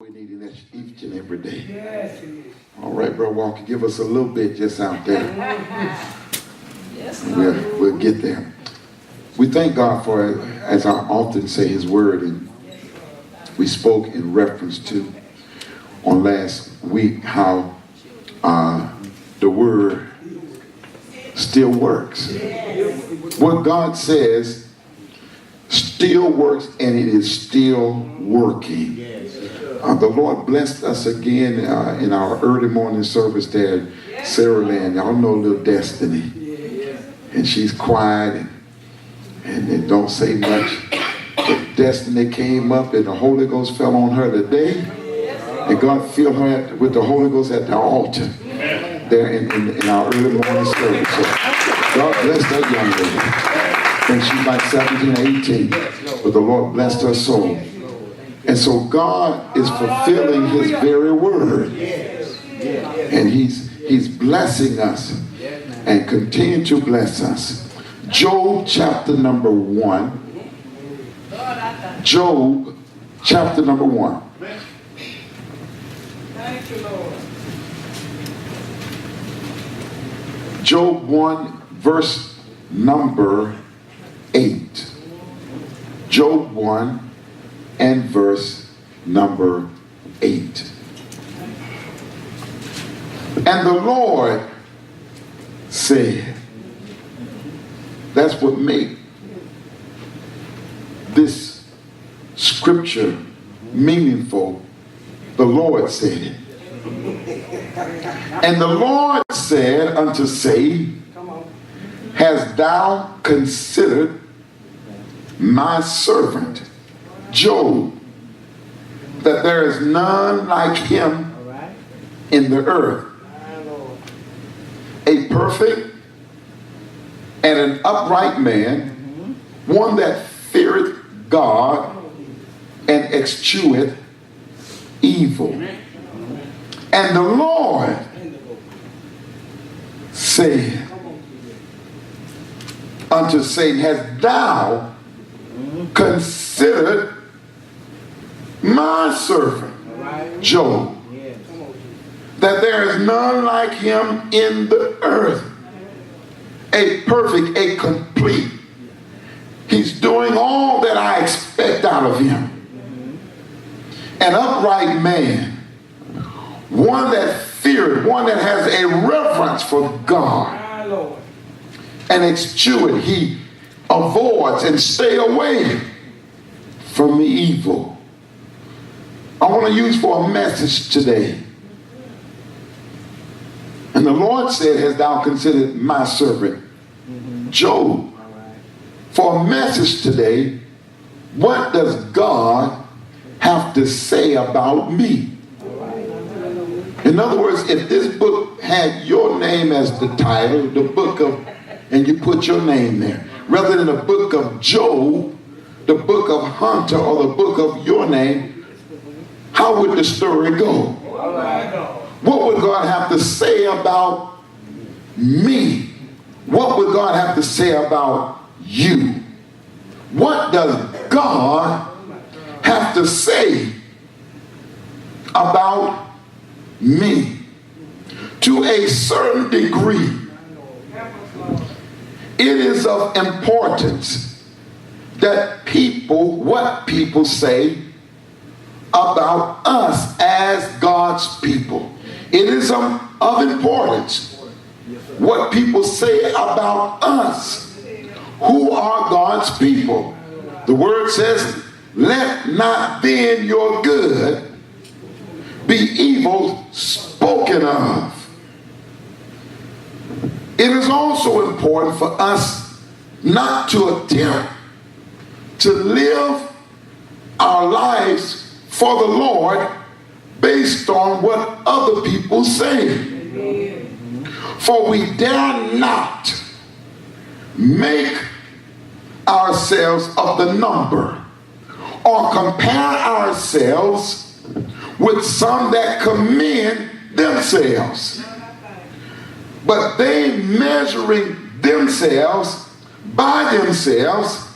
We need it each and every day. Yes, it is. All right, Brother Walker, give us a little bit just out there. Yes, we'll get there. We thank God for, as I often say, His Word, and we spoke in reference to on last week how the Word still works. What God says still works, and it is still working. The Lord blessed us again in our early morning service there at Sarah Land. Y'all know little Destiny. And she's quiet and don't say much. But Destiny came up and the Holy Ghost fell on her today. And God filled her with the Holy Ghost at the altar there in our early morning service. So God blessed that young lady. And she's like 17 or 18. But the Lord blessed her soul. And so God is fulfilling His very word. And He's blessing us and continue to bless us. Job chapter number 1. Job chapter number 1. Thank you, Lord. Job 1 verse number 8. Job 1 and verse number 8. And the Lord said, that's what made this scripture meaningful. The Lord said it. And the Lord said unto Satan, hast thou considered my servant Job, that there is none like him in the earth, a perfect and an upright man, one that feareth God and escheweth evil. And the Lord said unto Satan, hast thou considered my servant Job, that there is none like him in the earth, a perfect, a complete. He's doing all that I expect out of him. An upright man, one that feared, one that has a reverence for God, and escheweth, he avoids and stay away from the evil. I want to use for a message today. And the Lord said, hast thou considered my servant Job? For a message today, what does God have to say about me? In other words, if this book had your name as the title, the book of, and you put your name there, rather than the book of Job, the book of Hunter, or the book of your name, how would the story go? What would God have to say about me? What would God have to say about you? What does God have to say about me? To a certain degree, it is of importance that what people say about us as God's people. It is of importance what people say about us who are God's people. The word says, let not then your good be evil spoken of. It is also important for us not to attempt to live our lives for the Lord based on what other people say. For we dare not make ourselves of the number or compare ourselves with some that commend themselves. But they measuring themselves by themselves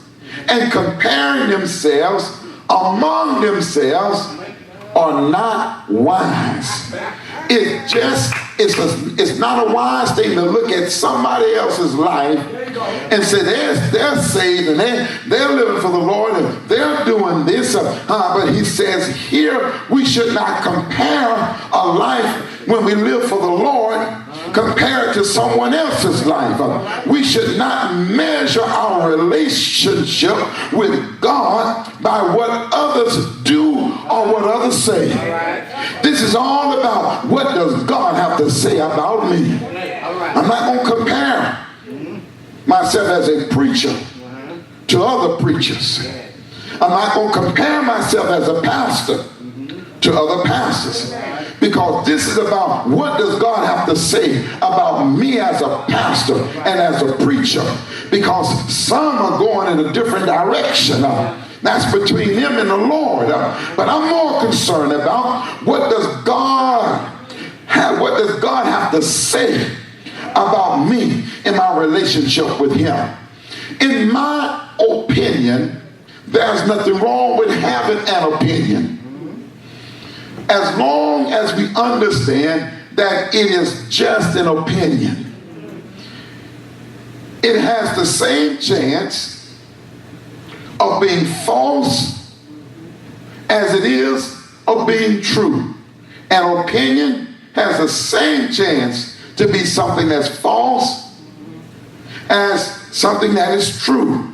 and comparing themselves among themselves are not wise. It's not a wise thing to look at somebody else's life and say they're saved and they're living for the Lord and they're doing this. But he says here we should not compare a life when we live for the Lord compared to someone else's life. We should not measure our relationship with God by what others do or what others say. This is all about what does God have to say about me. I'm not going to compare myself as a preacher to other preachers. I'm not going to compare myself as a pastor to other pastors. Because this is about what does God have to say about me as a pastor and as a preacher. Because some are going in a different direction. That's between them and the Lord. But I'm more concerned about what does God have to say about me in my relationship with him. In my opinion, there's nothing wrong with having an opinion. As long as we understand that it is just an opinion. It has the same chance of being false as it is of being true. An opinion has the same chance to be something that's false as something that is true.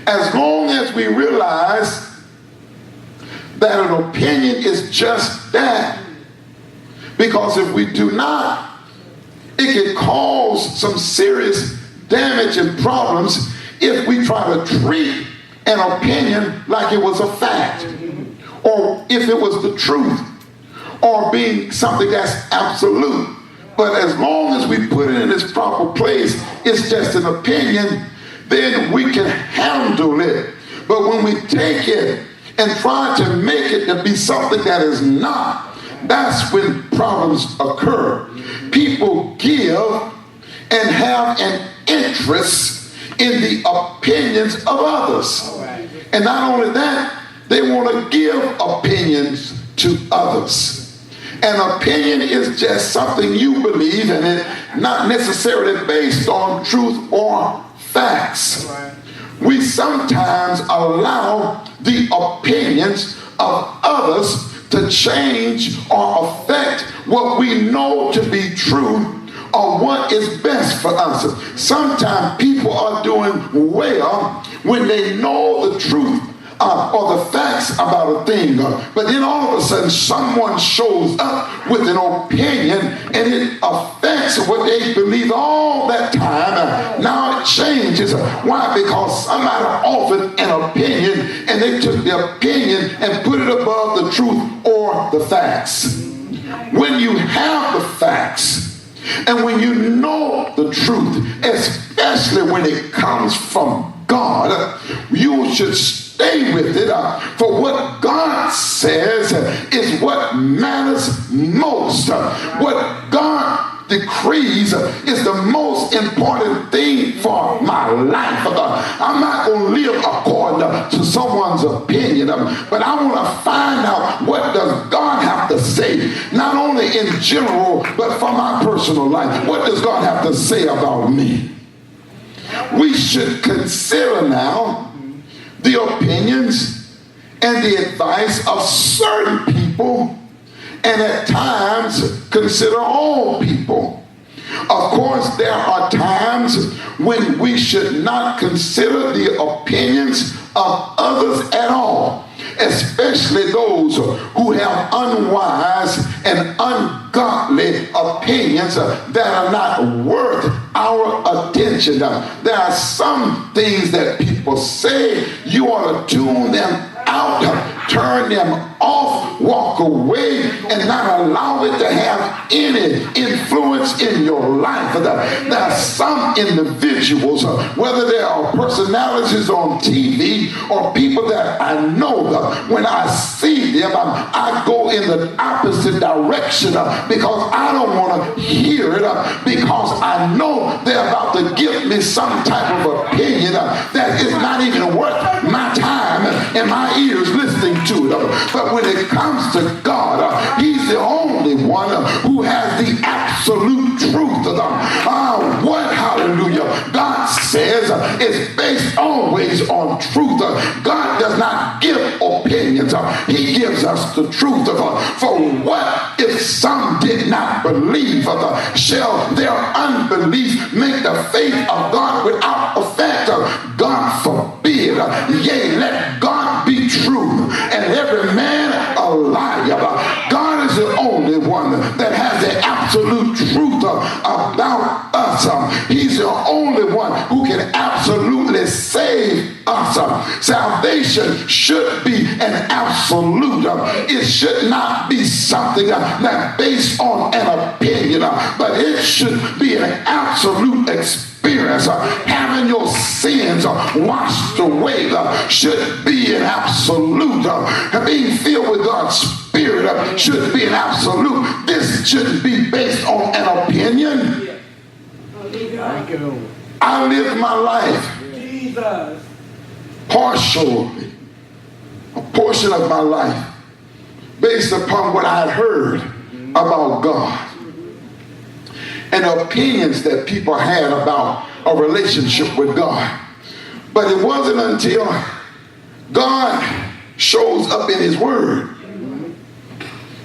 As long as we realize that an opinion is just that, because if we do not, it can cause some serious damage and problems if we try to treat an opinion like it was a fact, or if it was the truth, or being something that's absolute. But as long as we put it in its proper place, it's just an opinion, then we can handle it. But when we take it and try to make it to be something that is not, that's when problems occur. People give and have an interest in the opinions of others. And not only that, they want to give opinions to others. An opinion is just something you believe in, it not necessarily based on truth or facts. We sometimes allow the opinions of others to change or affect what we know to be true or what is best for us. Sometimes people are doing well when they know the truth or the facts about a thing, but then all of a sudden someone shows up with an opinion and it affects what they believe all that time. Now it changes. Why? Because somebody offered an opinion and they took the opinion and put it above the truth or the facts. When you have the facts and when you know the truth, especially when it comes from God, you should stay with it, for what God says is what matters most. What God decrees is the most important thing for my life. I'm not going to live according to someone's opinion, but I want to find out what does God have to say, not only in general, but for my personal life. What does God have to say about me? We should consider now the opinions and the advice of certain people, and at times consider all people. Of course, there are times when we should not consider the opinions of others at all, especially those who have unwise and ungodly opinions that are not worth our attention. There are some things that people say, you ought to tune them out, turn them off, walk away, and not allow it to have any influence in your life. There are some individuals, whether they are personalities on TV or people that I know, when I see them, I go in the opposite direction because I don't want to hear it, because I know they're about to give me some type of opinion that is not even worth my time and my ears listening to it. But when it comes opinions. He gives us the truth. For what if some did not believe? Shall their unbelief make the faith of God without effect? God forbid. Yea, let God be true and every man a liar. God is the only one that has the absolute truth about us. He's the only one who can absolutely save us. Salvation should be an absolute. It should not be something that's based on an opinion, but it should be an absolute experience. Having your sins washed away should be an absolute. Being filled with God's Spirit should be an absolute. This shouldn't be based on an opinion. I live my life partially, a portion of my life, based upon what I had heard about God and opinions that people had about a relationship with God. But it wasn't until God shows up in his word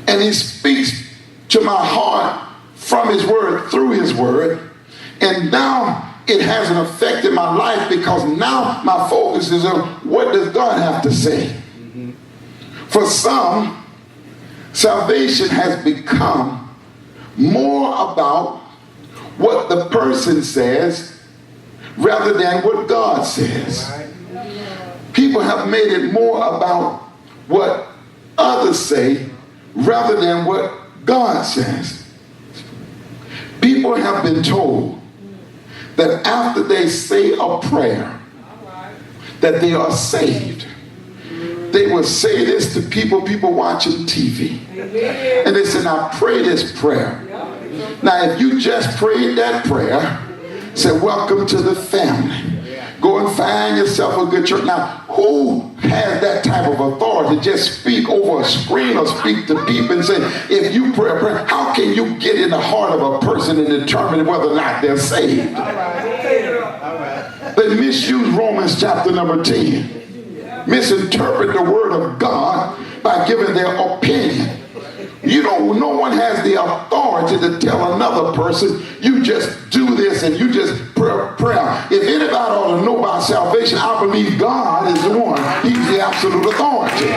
and he speaks to my heart from his word, through his word, and now it has an effect in my life, because now my focus is on what does God have to say. For some, salvation has become more about what the person says rather than what God says. People have made it more about what others say rather than what God says. People have been told that after they say a prayer, that they are saved. They will say this to people watching TV. And they say, now pray this prayer. Now if you just prayed that prayer, say, welcome to the family. Go and find yourself a good church. Now, who has that type of authority to just speak over a screen or speak to people and say, if you pray a prayer, how can you get in the heart of a person and determine whether or not they're saved? They misuse Romans chapter number 10. Misinterpret the word of God by giving their opinion. No one has the authority to tell another person, you just do this and you just pray. If anybody ought to know about salvation, I believe God is the one. He's the absolute authority.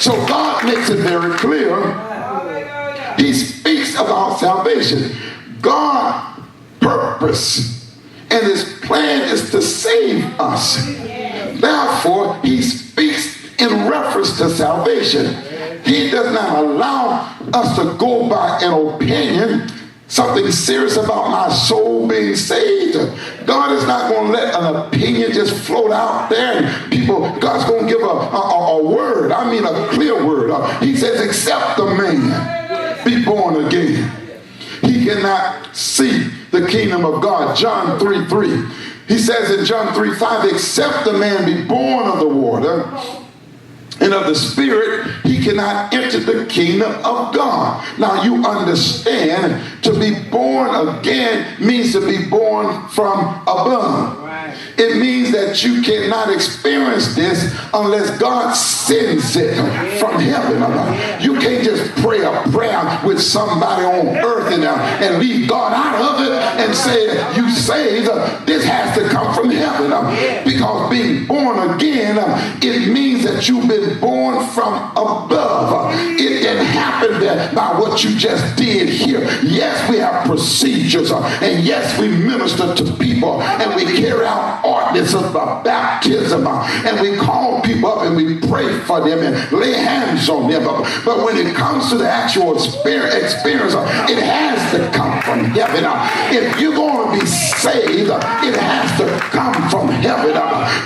So God makes it very clear. He speaks about salvation. God's purpose and his plan is to save us. Therefore, he speaks in reference to salvation. He does not allow us to go by an opinion, something serious about my soul being saved. God is not going to let an opinion just float out there and God's going to give a word, a clear word. He says, except the man be born again, he cannot see the kingdom of God. John 3:3. He says in John 3:5, except the man be born of the water and of the Spirit, he cannot enter the kingdom of God. Now you understand, to be born again means to be born from above. It means that you cannot experience this unless God sends it from heaven. You can't just pray a prayer with somebody on earth and leave God out of it and say you saved. This has to come from heaven, because being born again, it means that you've been born from above. It didn't happen by what you just did here. Yes, we have procedures, and yes, we minister to people, and we carry out ordinances of baptism, and we call people up and we pray for them and lay hands on them. But when it comes to the actual experience, it has to come from heaven. If you're going to be saved, it has to come from heaven,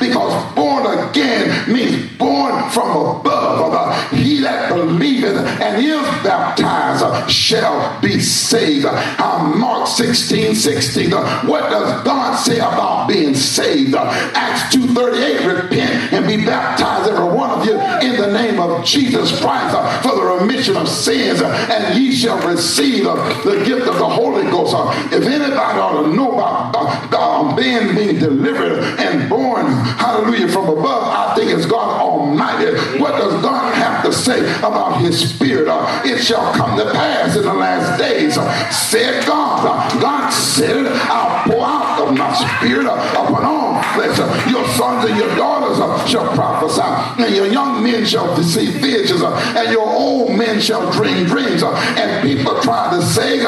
because born again means born from above. He that believeth and is baptized shall be saved. Mark 16:16. What does God say about being saved? Acts 2:38. Repent and be baptized, every one of you, in the name of of Jesus Christ for the remission of sins, and ye shall receive the gift of the Holy Ghost. If anybody ought to know about being delivered and born, hallelujah, from above, I think it's God Almighty. What does God have to say about his spirit? It shall come to pass in the last days, said God. God said, I'll pour out of my spirit upon all flesh. Your sons and your daughters shall prophesy, and your young men shall see visions, and your old men shall dream dreams. And people try to say,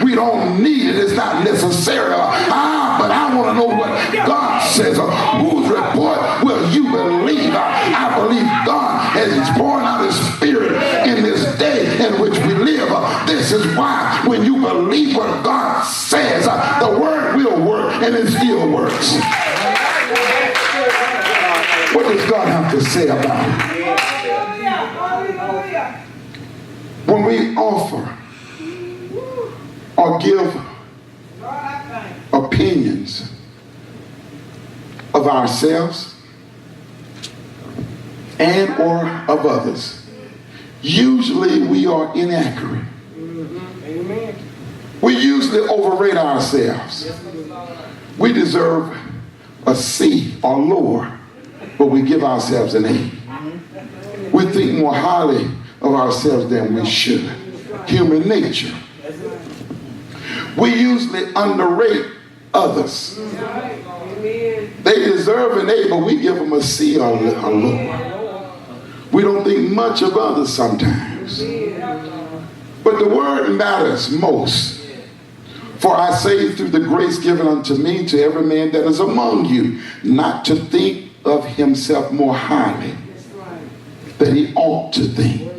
we don't need it, it's not necessary. But I want to know what God says. Whose report will you believe? I believe God has poured out his spirit in this day in which we live. This is why when you believe what God says, the word will work, and it still works. What does God have to say about it? When we offer or give opinions of ourselves and or of others, usually we are inaccurate. Amen. We usually overrate ourselves. We deserve a C or lower, but we give ourselves an A. We think more highly of ourselves than we should. Human nature. We usually underrate others. They deserve an A, but we give them a C or a lower. We don't think much of others sometimes. But the word matters most. For I say through the grace given unto me, to every man that is among you, not to think of himself more highly than he ought to think.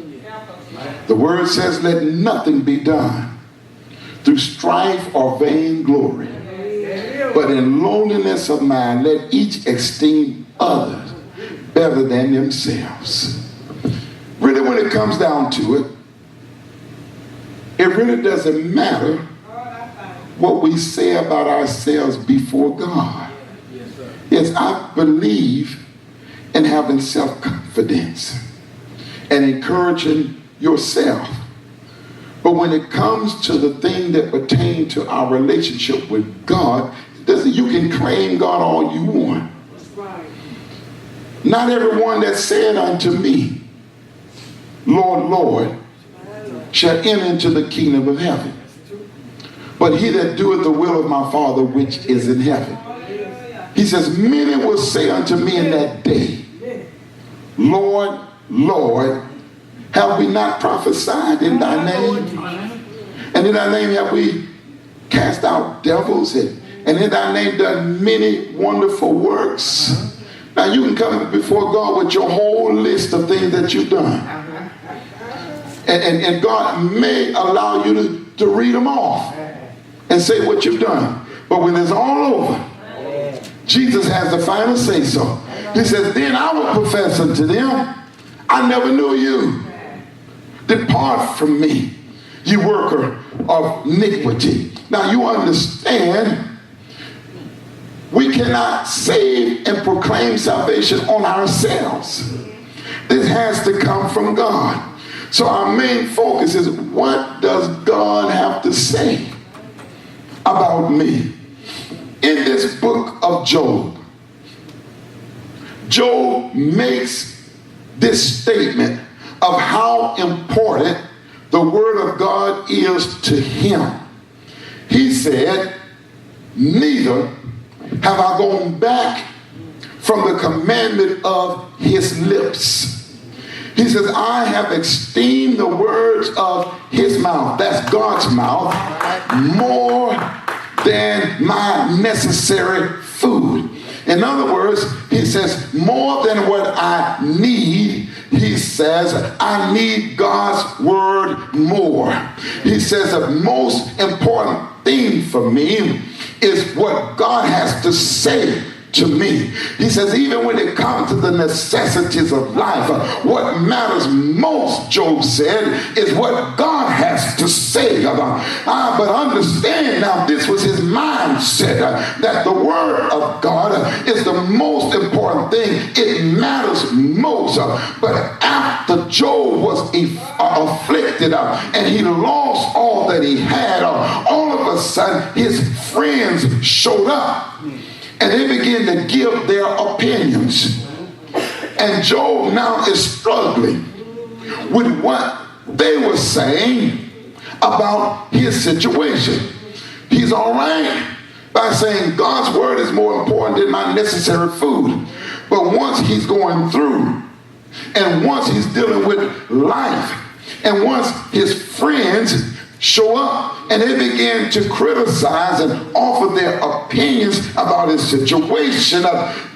The word says, let nothing be done through strife or vain glory, but in lowliness of mind, let each esteem others better than themselves. Really, when it comes down to it, it really doesn't matter what we say about ourselves before God. Yes, I believe in having self-confidence and encouraging yourself. But when it comes to the thing that pertains to our relationship with God, you can claim God all you want. Not everyone that said unto me, Lord, Lord, shall enter into the kingdom of heaven, but he that doeth the will of my Father which is in heaven. He says, many will say unto me in that day, Lord, Lord, have we not prophesied in thy name? And in thy name have we cast out devils, and in thy name done many wonderful works. Now you can come before God with your whole list of things that you've done. And God may allow you to read them off and say what you've done. But when it's all over, Jesus has the final say so. He says, then I will profess unto them, I never knew you. Depart from me, you worker of iniquity. Now you understand, we cannot save and proclaim salvation on ourselves. This has to come from God. So our main focus is, what does God have to say about me? In this book of Job, Job makes this statement of how important the word of God is to him. He said, neither have I gone back from the commandment of his lips. He says, I have esteemed the words of his mouth, that's God's mouth, more than my necessary food. In other words, he says, more than what I need, he says, I need God's word more. He says, the most important thing for me is what God has to say to me. He says, even when it comes to the necessities of life, what matters most, Job said, is what God has to say about. But understand now, this was his mindset, that the word of God is the most important thing. It matters most. But after Job was afflicted and he lost all that he had, all of a sudden his friends showed up and they began to give their opinions. And Job now is struggling with what they were saying about his situation. He's all right by saying God's word is more important than my necessary food. But once he's going through, and once he's dealing with life, and once his friends show up and they begin to criticize and offer their opinions about his situation,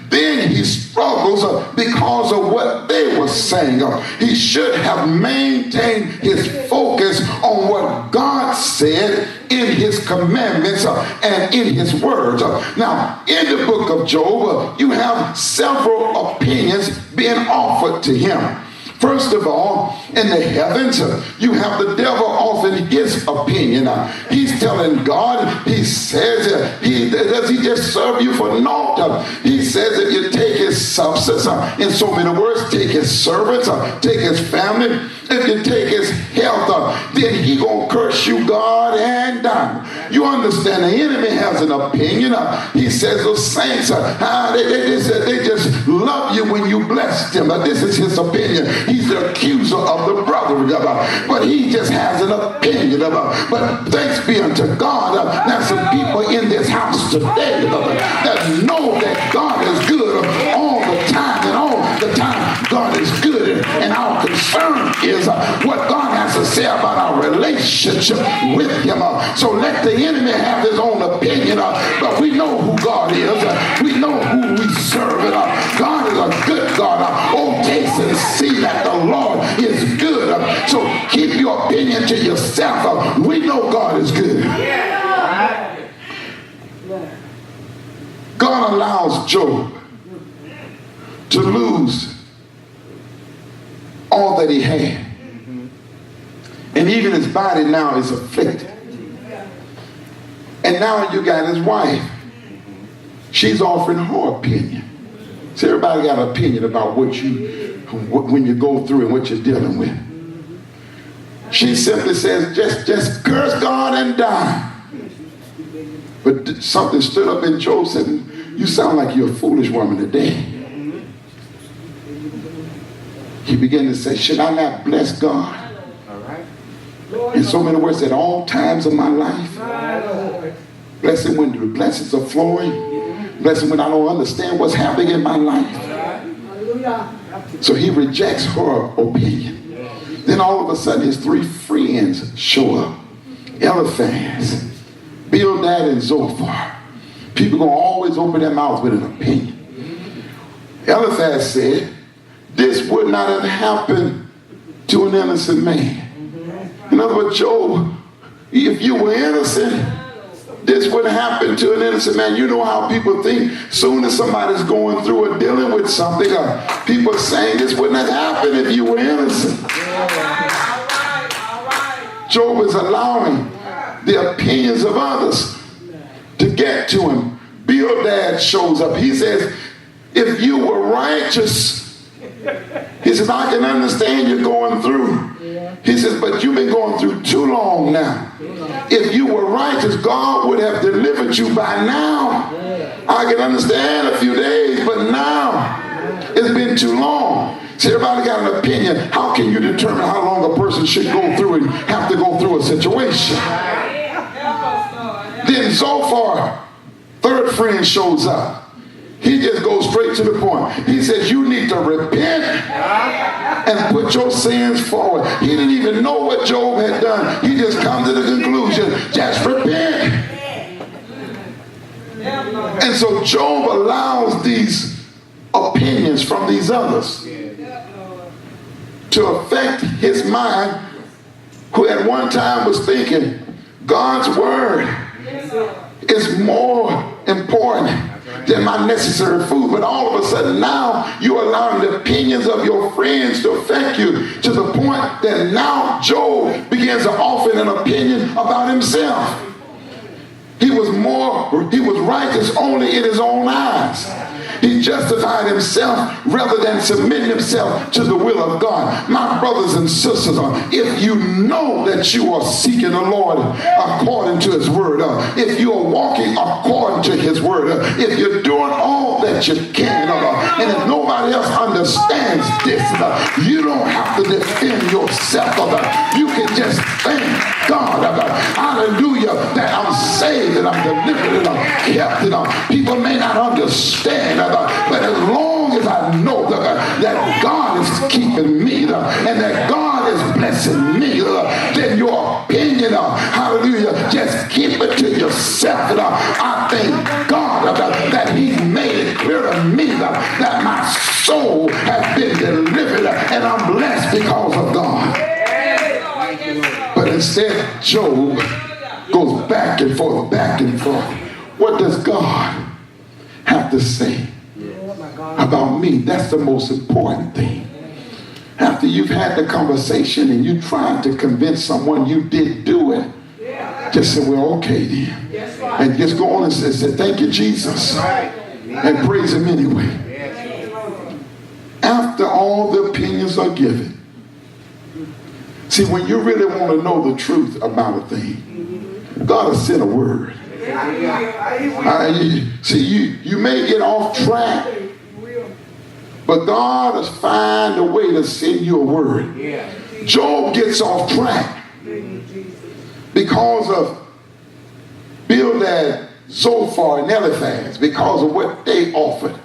then he struggles because of what they were saying. He should have maintained his focus on what God said in his commandments and in his words. Now, in the book of Job, you have several opinions being offered to him. First of all, in the heavens, you have the devil offering his opinion. He's telling God, he says, does he just serve you for naught? He says if you take his substance, in so many words, take his servants, take his family, if you take his health, then he gonna curse you, God, and die. You understand, the enemy has an opinion. He says those saints, they just love you when you bless them. This is his opinion. He's the accuser of the brotherhood, but he just has an opinion. But thanks be unto God, there's some people in this house today that know that God is good all the time, and all the time God is good. And our concern is what God has to say about our relationship with him. So let the enemy have his own opinion, but we know who God is. We know who we serve. God is a good God. Oh, taste and see that the Lord is good. So keep your opinion to yourself. We know God is good. God allows Job to lose all that he had. And even his body now is afflicted. And now you got his wife. She's offering her opinion. So everybody got an opinion about when you go through and what you're dealing with. She simply says, just curse God and die. But something stood up in Job and said, you sound like you're a foolish woman today. He began to say, should I not bless God? In so many words, at all times of my life. Bless him when the blessings are flowing. Bless him when I don't understand what's happening in my life. So he rejects her opinion. Then all of a sudden his three friends show up. Eliphaz, Bildad, and Zophar. People going to always open their mouths with an opinion. Eliphaz said, this would not have happened to an innocent man. In other words, Job, if you were innocent, this would happen to an innocent man. You know how people think. Soon as somebody's going through or dealing with something, people are saying this wouldn't have happened if you were innocent. Job is allowing the opinions of others to get to him. Bildad shows up. He says, if you were righteous, he says, I can understand you're going through. He says, but you've been going through too long now. If you were righteous, God would have delivered you by now. I can understand a few days, but now it's been too long. See, everybody got an opinion. How can you determine how long a person should go through and have to go through a situation? Then Zophar, third friend, shows up. He just goes straight to the point. He says, you need to repent and put your sins forward. He didn't even know what Job had done. He just come to the conclusion, just repent. And so Job allows these opinions from these others to affect his mind, who at one time was thinking God's word is more important than my necessary food. But all of a sudden now you're allowing the opinions of your friends to affect you to the point that now Job begins to offer an opinion about himself. He was righteous only in his own eyes. He justified himself rather than submitting himself to the will of God. My brothers and sisters, if you know that you are seeking the Lord according to his word, if you are walking according to his word, if you're doing all that you can, and if nobody else understands this, you don't have to defend yourself. You can just thank God, hallelujah, that I'm saved and I'm delivered and I'm kept. People may not understand, but as long as I know that God is keeping me and that God is blessing me, then your opinion, hallelujah, just keep it to yourself. I thank God that he's made it clear to me that my soul has been delivered and I'm blessed because of God. But instead, Job goes back and forth, back and forth. What does God have to say about me? That's the most important thing. After you've had the conversation and you tried to convince someone you didn't do it, just say, well, okay then. And just go on and say thank you, Jesus. And praise him anyway. After all the opinions are given, see, when you really want to know the truth about a thing, God has sent a word. You may get off track, but God has found a way to send you a word. Job gets off track because of Bildad, Zophar, and Eliphaz, because of what they offered.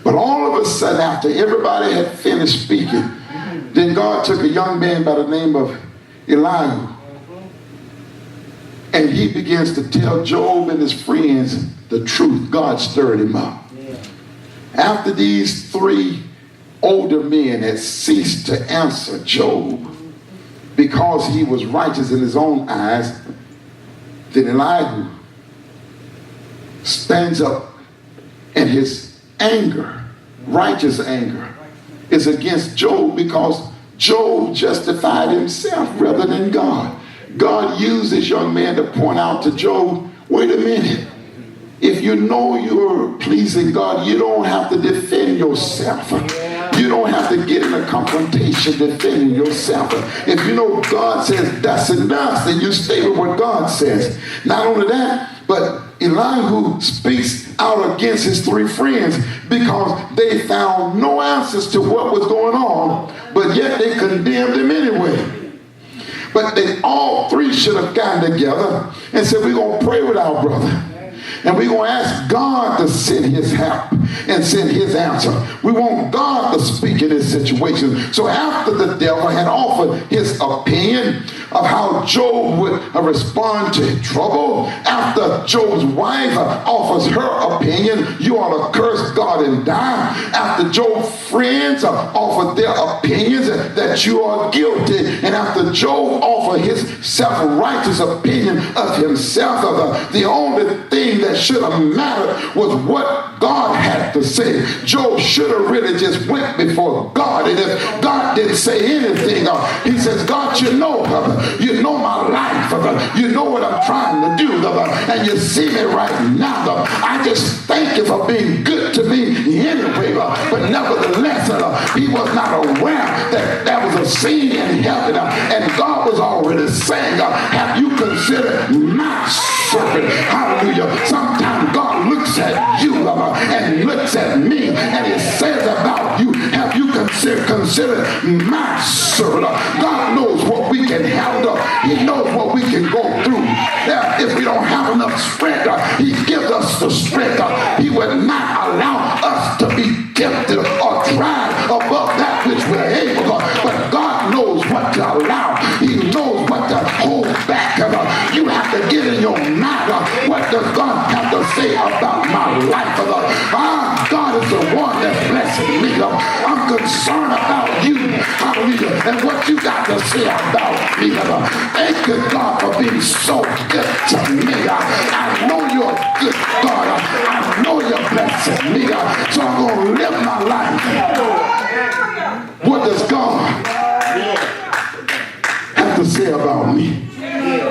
But all of a sudden, after everybody had finished speaking, then God took a young man by the name of Elihu, and he begins to tell Job and his friends the truth. God stirred him up. After these three older men had ceased to answer Job because he was righteous in his own eyes, then Elihu stands up, and his anger, righteous anger, is against Job because Job justified himself rather than God. God used this young man to point out to Job, wait a minute. If you know you're pleasing God, you don't have to defend yourself. You don't have to get in a confrontation defending yourself. If you know God says that's enough, then you stay with what God says. Not only that, but Elihu speaks out against his three friends because they found no answers to what was going on, but yet they condemned him anyway. But they all three should have gotten together and said, we're going to pray with our brother. And we're going to ask God to send his help and send his answer. We want God to speak in this situation. So after the devil had offered his opinion of how Job would respond to trouble, after Job's wife offers her opinion, you ought to curse God and die. After Job's friends offer their opinions that you are guilty, and after Job offered his self-righteous opinion of himself, the only thing that should have mattered was what God had to say. Job should have really just went before God, and if God didn't say anything, he says, God, you know my life, you know what I'm trying to do, and you see me right now. I just thank you for being good to me anyway, but nevertheless, he was not aware that there was a scene in heaven, and God was already saying, have you considered my servant? Hallelujah. Sometimes God looks at you and looks at me, and he says about you, have you considered my servant? God knows what we can handle. He knows what we can go through. If we don't have enough strength, he gives us the strength. He will not allow us to be tempted or tried above that which we're able. But God knows what to allow. He knows what to hold back. You have to get in your mind, what does God have to say about my life? God is the one that blesses blessing me. I'm concerned about you. Hallelujah. And what you got to say about me. Thank you, God, for being so good to me. I know you're a good God. I know you're blessing me. So I'm going to live my life. What does God have to say about me?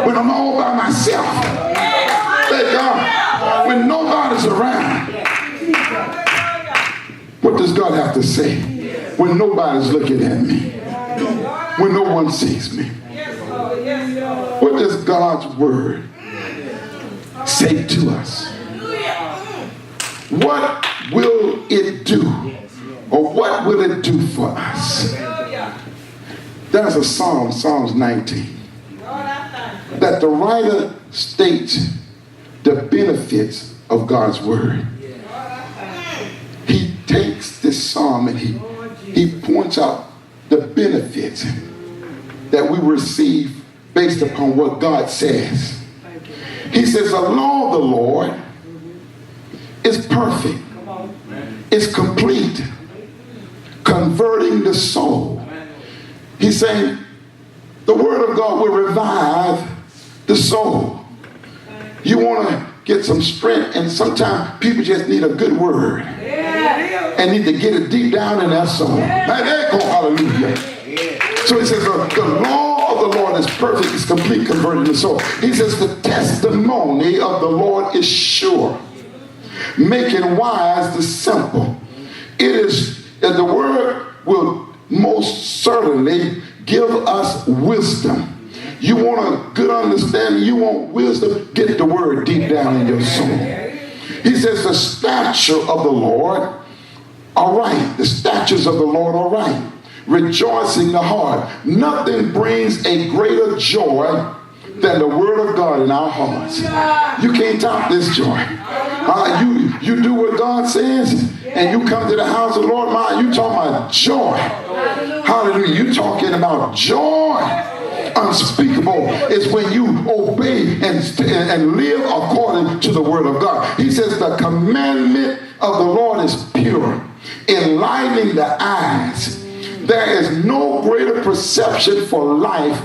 When I'm all by myself. Thank God. When nobody's around. What does God have to say? When nobody's looking at me. When no one sees me. What does God's word say to us? What will it do? Or what will it do for us? There's a psalm, Psalms 19, that the writer states the benefits of God's word. He takes this psalm and he points out the benefits that we receive based upon what God says. He says the law of the Lord is perfect. It's complete. Converting the soul. He's saying the word of God will revive the soul. You want to get some strength, and sometimes people just need a good word and need to get it deep down in their soul. Hallelujah. So he says the law of the Lord is perfect, it's complete, converting the soul. He says the testimony of the Lord is sure, making wise the simple. It is that the word will most certainly give us wisdom. You want a good understanding, you want wisdom, get the word deep down in your soul. He says the stature of the Lord are right. The statutes of the Lord are right. Rejoicing the heart. Nothing brings a greater joy than the word of God in our hearts. You can't top this joy. You do what God says, and you come to the house of the Lord, you talking about joy. Hallelujah. You talking about joy. Unspeakable is when you obey and live according to the word of God. He says the commandment of the Lord is pure, enlightening the eyes. There is no greater perception for life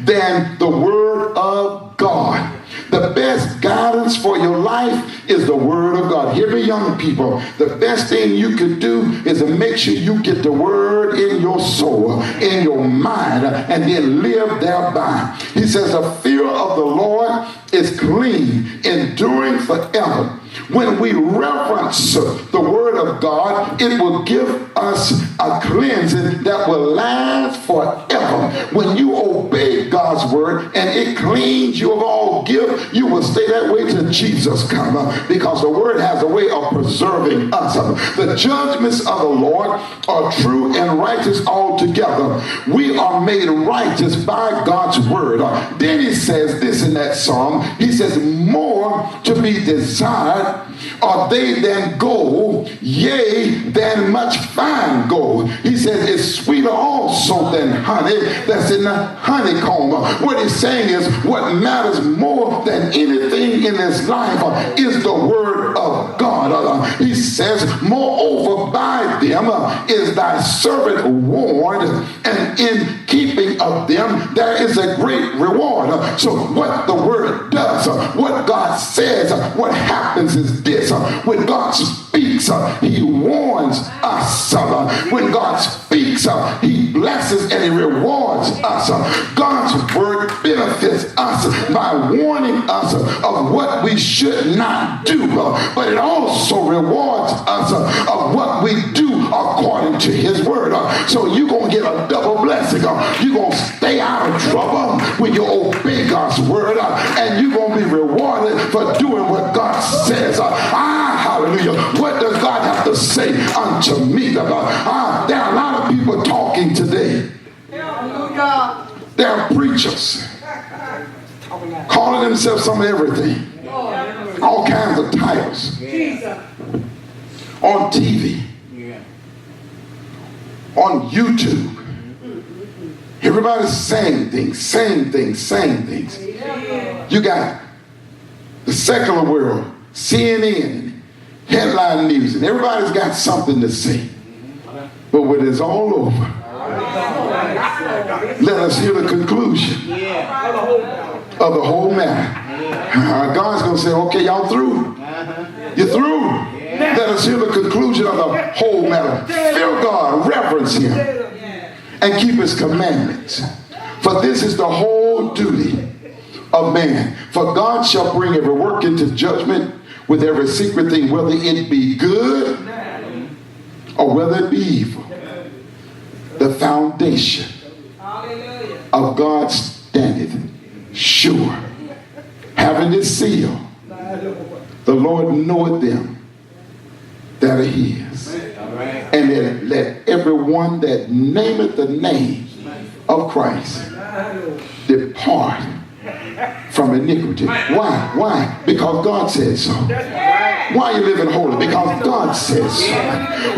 than the word of God. The best guidance for your life is the word of God. Hear me, young people. The best thing you can do is to make sure you get the word in your soul, in your mind, and then live thereby. He says the fear of the Lord is clean, enduring forever. When we reverence the word of God, it will give us a cleansing that will last forever. When you obey God's word and it cleans you of all guilt, you will stay that way till Jesus comes, because the word has a way of preserving us. The judgments of the Lord are true and righteous altogether. We are made righteous by God's word. Then he says this in that psalm. He says, more to be desired are they than gold, yea, than much fine gold. He says it's sweeter also than honey that's in the honeycomb. What he's saying is what matters more than anything in this life is the word of God. He says, moreover, by them is thy servant warned, and in keeping of them there is a great reward. So what the word does, what God says, what happens is this. When God speaks, he warns us. When God speaks, he blesses and he rewards us. God's word benefits us by warning us of what we should not do, but it also rewards us of what we do according to his word. So you're going to get a double blessing. You're going to stay out of trouble when you obey God's word, and you're going to be rewarded for doing what God says. Hallelujah. What does God have to say unto me about? There are a lot of people talking today. There are preachers calling themselves some of everything. All kinds of titles. On TV. On YouTube. Everybody's saying things. You got the secular world, CNN, headline news, and everybody's got something to say. But when it's all over, let us hear the conclusion of the whole matter. God's going to say, okay, y'all through? You're through? Let us hear the conclusion of the whole matter. Fear God, reverence Him, and keep His commandments. For this is the whole duty of man. For God shall bring every work into judgment with every secret thing, whether it be good or whether it be evil. The foundation of God standeth sure, having this seal, the Lord knoweth them that are His. And then let everyone that nameth the name of Christ depart from iniquity. Why? Why? Because God said so. Why are you living holy? Because God says so.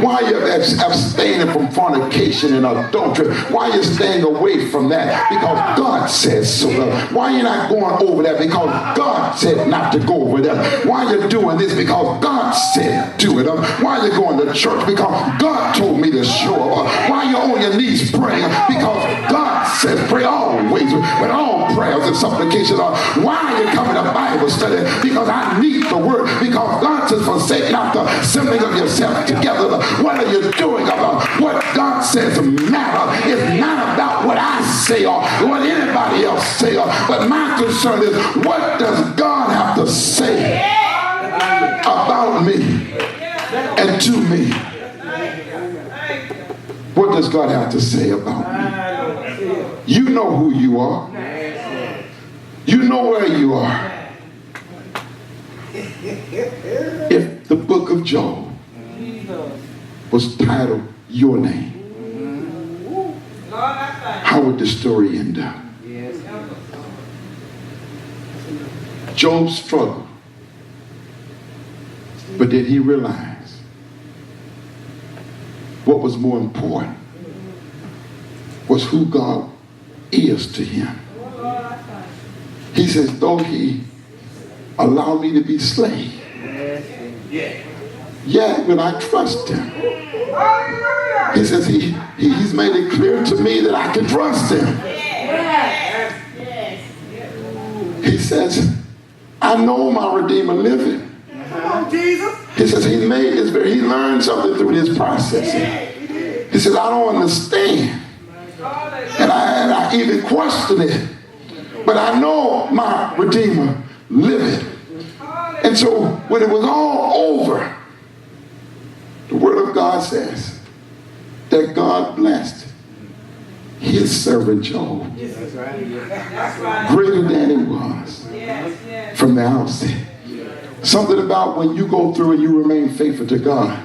Why are you abstaining from fornication and adultery? Why are you staying away from that? Because God says so. Why are you not going over that? Because God said not to go over that. Why are you doing this? Because God said do it. Why are you going to church? Because God told me to show up. Why are you on your knees praying? Because God says pray always with all prayers and supplications. Why are you coming to Bible study? Because I need the word. Because God says forsake not the assembling of yourself together. What are you doing about what God says matter? It's not about what I say or what anybody else say. But my concern is, what does God have to say about me and to me? What does God have to say about me? You know who you are. You know where you are. If the book of Job was titled Your Name, how would the story end up? Job struggled, but did he realize what was more important was who God is to him? He says, though He allowed me to be slave, yet will I trust Him. He says He's made it clear to me that I can trust Him. He says, I know my Redeemer living. He says He made this He learned something through this process. He says, I don't understand. And I even question it. But I know my Redeemer living. And so when it was all over, the Word of God says that God blessed His servant Job greater than he was from the outset. Something about when you go through and you remain faithful to God,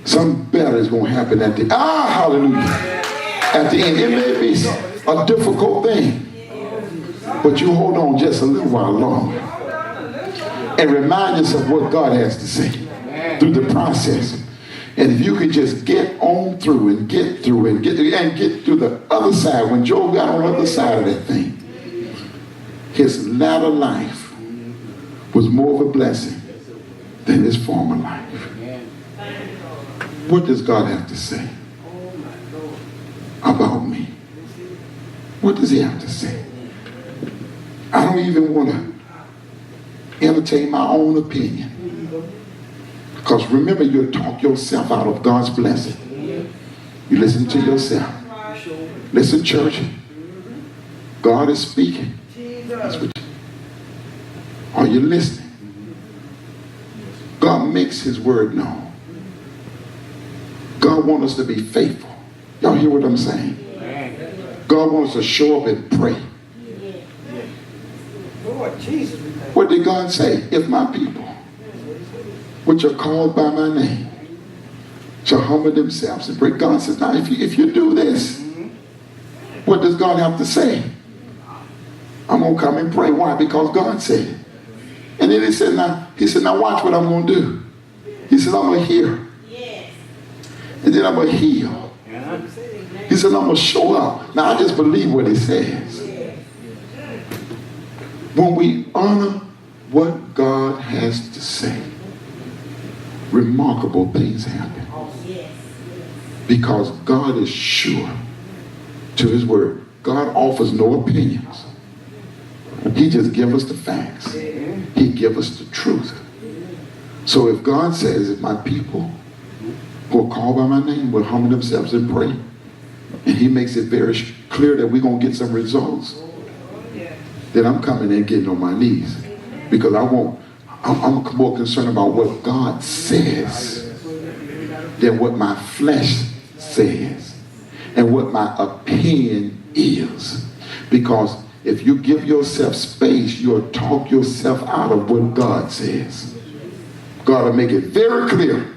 something better is going to happen at the hallelujah. At the end, it may be a difficult thing, but you hold on just a little while longer and remind yourself what God has to say through the process. And if you could just get on through and get through and get to the other side, when Job got on the other side of that thing, his latter life was more of a blessing than his former life. What does God have to say about me? What does He have to say? I don't even want to entertain my own opinion. Because remember, you talk yourself out of God's blessing. You listen to yourself. Listen, church. God is speaking. That's what are you listening? God makes His word known. God wants us to be faithful. Y'all hear what I'm saying? God wants us to show up and pray. What did God say? If my people, which are called by my name, shall humble themselves and pray. God says, now if you do this, what does God have to say? I'm going to come and pray. Why? Because God said it. And then he said, now watch what I'm going to do. He said, I'm going to hear. And then I'm going to heal. He said, I'm going to show up. Now I just believe what He says. When we honor what God has to say, remarkable things happen. Because God is sure to his word. God offers no opinions. He just gives us the facts. He gives us the truth. So if God says, if my people who are called by my name will humble themselves and pray, and he makes it very clear that we're going to get some results, then I'm coming in getting on my knees. Because I'm more concerned about what God says than what my flesh says and what my opinion is. Because if you give yourself space, you'll talk yourself out of what God says. God will make it very clear.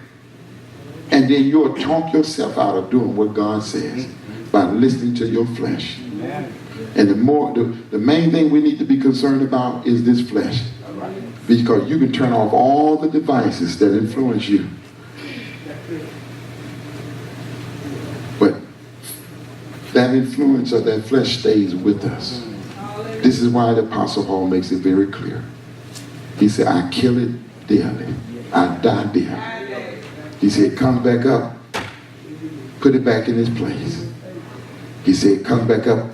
And then you'll talk yourself out of doing what God says by listening to your flesh. And the main thing we need to be concerned about is this flesh. Because you can turn off all the devices that influence you. But that influence of that flesh stays with us. This is why the Apostle Paul makes it very clear. He said, I kill it daily. I die daily. He said, come back up. Put it back in its place. He said, come back up.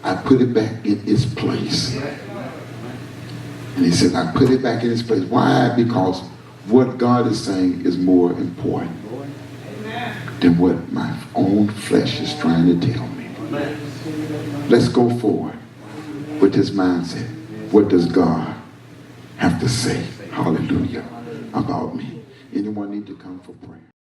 I put it back in its place. And he said, I put it back in its place. Why? Because what God is saying is more important than what my own flesh is trying to tell me. Let's go forward with this mindset. What does God have to say? Hallelujah. About me. Anyone need to come for prayer?